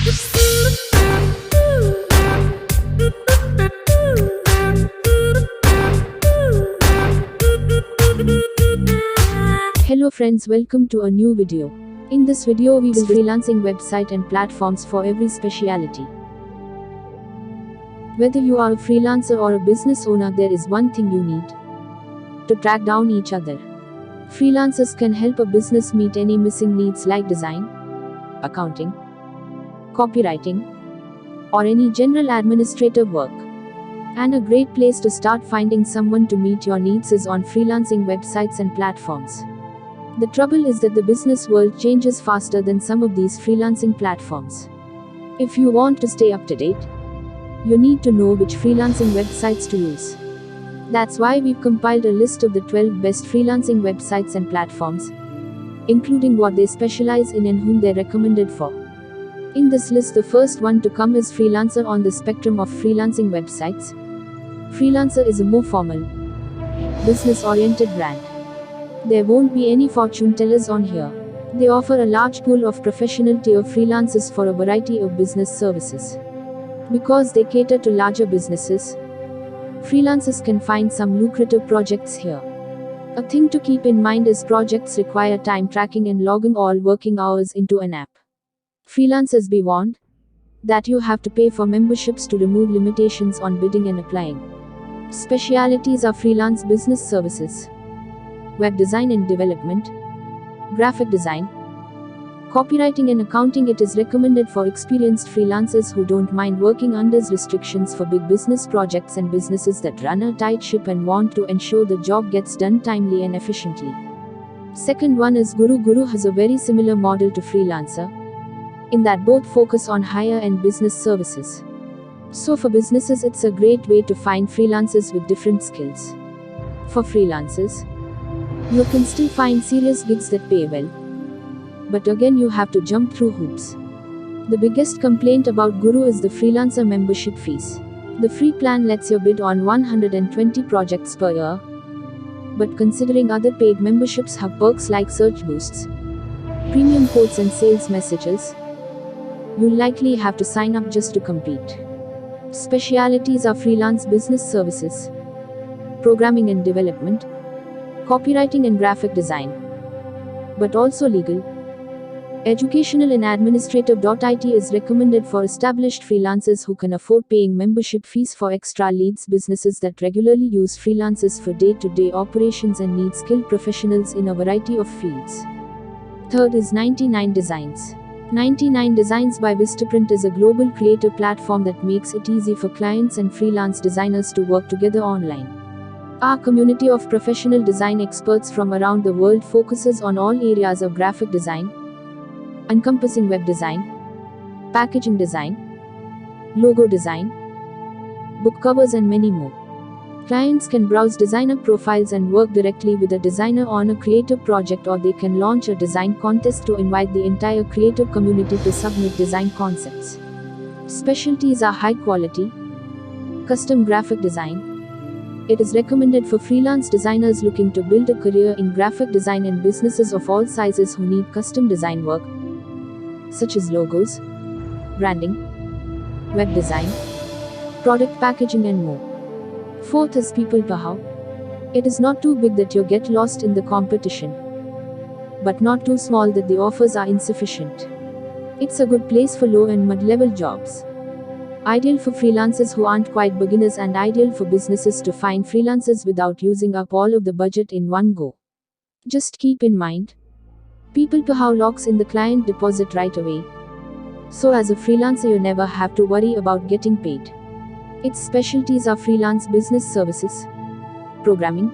Hello friends, welcome to a new video. In this video we will freelancing website and platforms for every specialty. Whether you are a freelancer or a business owner, there is one thing you need: to track down each other. Freelancers can help a business meet any missing needs like design, accounting, copywriting, or any general administrative work. And a great place to start finding someone to meet your needs is on freelancing websites and platforms. The trouble is that the business world changes faster than some of these freelancing platforms. If you want to stay up to date, you need to know which freelancing websites to use. That's why we've compiled a list of the 12 best freelancing websites and platforms, including what they specialize in and whom they're recommended for. In this list, the first one to come is Freelancer. On the spectrum of freelancing websites, Freelancer is a more formal, business-oriented brand. There won't be any fortune tellers on here. They offer a large pool of professional tier freelancers for a variety of business services. Because they cater to larger businesses, freelancers can find some lucrative projects here. A thing to keep in mind is projects require time tracking and logging all working hours into an app. Freelancers be warned that you have to pay for memberships to remove limitations on bidding and applying. Specialities are freelance business services, web design and development, graphic design, copywriting and accounting. It is recommended for experienced freelancers who don't mind working under restrictions for big business projects and businesses that run a tight ship and want to ensure the job gets done timely and efficiently. Second one is Guru. Guru has a very similar model to Freelancer, in that both focus on higher-end business services. So for businesses, it's a great way to find freelancers with different skills. For freelancers, you can still find serious gigs that pay well, but again you have to jump through hoops. The biggest complaint about Guru is the freelancer membership fees. The free plan lets you bid on 120 projects per year, but considering other paid memberships have perks like search boosts, premium quotes and sales messages, you'll likely have to sign up just to compete. Specialities are freelance business services, programming and development, copywriting and graphic design, but also legal, educational and administrative. IT is recommended for established freelancers who can afford paying membership fees for extra leads, businesses that regularly use freelancers for day-to-day operations and need skilled professionals in a variety of fields. Third is 99 Designs. 99 Designs by Vistaprint is a global creative platform that makes it easy for clients and freelance designers to work together online. Our community of professional design experts from around the world focuses on all areas of graphic design, encompassing web design, packaging design, logo design, book covers and many more. Clients can browse designer profiles and work directly with a designer on a creative project, or they can launch a design contest to invite the entire creative community to submit design concepts. Specialties are high quality, custom graphic design. It is recommended for freelance designers looking to build a career in graphic design and businesses of all sizes who need custom design work, such as logos, branding, web design, product packaging and more. Fourth is People Power. It is not too big that you get lost in the competition, but not too small that the offers are insufficient. It's a good place for low and mid-level jobs. Ideal for freelancers who aren't quite beginners, and ideal for businesses to find freelancers without using up all of the budget in one go. Just keep in mind, People Power locks in the client deposit right away, so as a freelancer you never have to worry about getting paid. Its specialties are freelance business services, programming,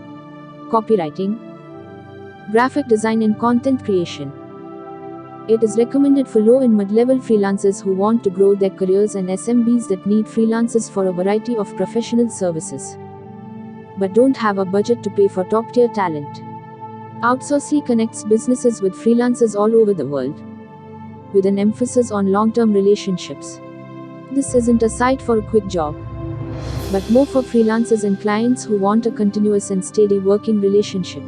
copywriting, graphic design and content creation. It is recommended for low and mid-level freelancers who want to grow their careers and SMBs that need freelancers for a variety of professional services, but don't have a budget to pay for top-tier talent. Outsourcely connects businesses with freelancers all over the world, with an emphasis on long-term relationships. This isn't a site for a quick job, but more for freelancers and clients who want a continuous and steady working relationship.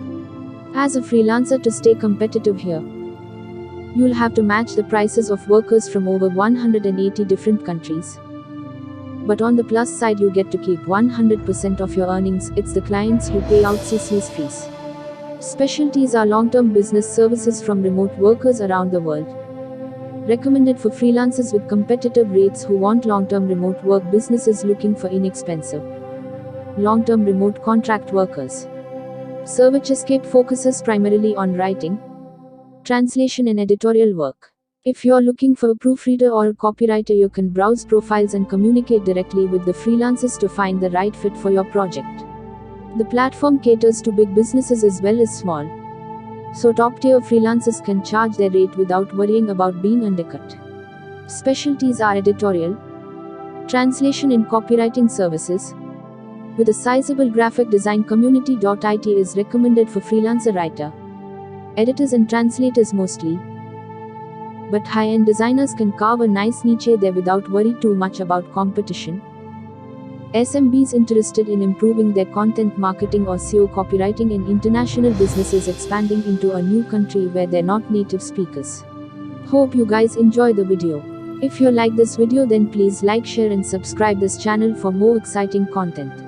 As a freelancer, to stay competitive here, You'll have to match the prices of workers from over 180 different countries. But on the plus side, you get to keep 100% of your earnings. It's the clients who pay out CC's fees. Specialties are long-term business services from remote workers around the world. Recommended for freelancers with competitive rates who want long-term remote work, businesses looking for inexpensive long-term remote contract workers. Search Escape focuses primarily on writing, translation and editorial work. If you're looking for a proofreader or a copywriter, you can browse profiles and communicate directly with the freelancers to find the right fit for your project. The platform caters to big businesses as well as small, so top-tier freelancers can charge their rate without worrying about being undercut. Specialties are editorial, translation and copywriting services. With a sizable graphic design community, .it is recommended for freelancer writer, editors and translators mostly. But high-end designers can carve a nice niche there without worry too much about competition. SMBs interested in improving their content marketing or SEO copywriting, and international businesses expanding into a new country where they're not native speakers. Hope you guys enjoy the video. If you like this video, then please like, share and subscribe this channel for more exciting content.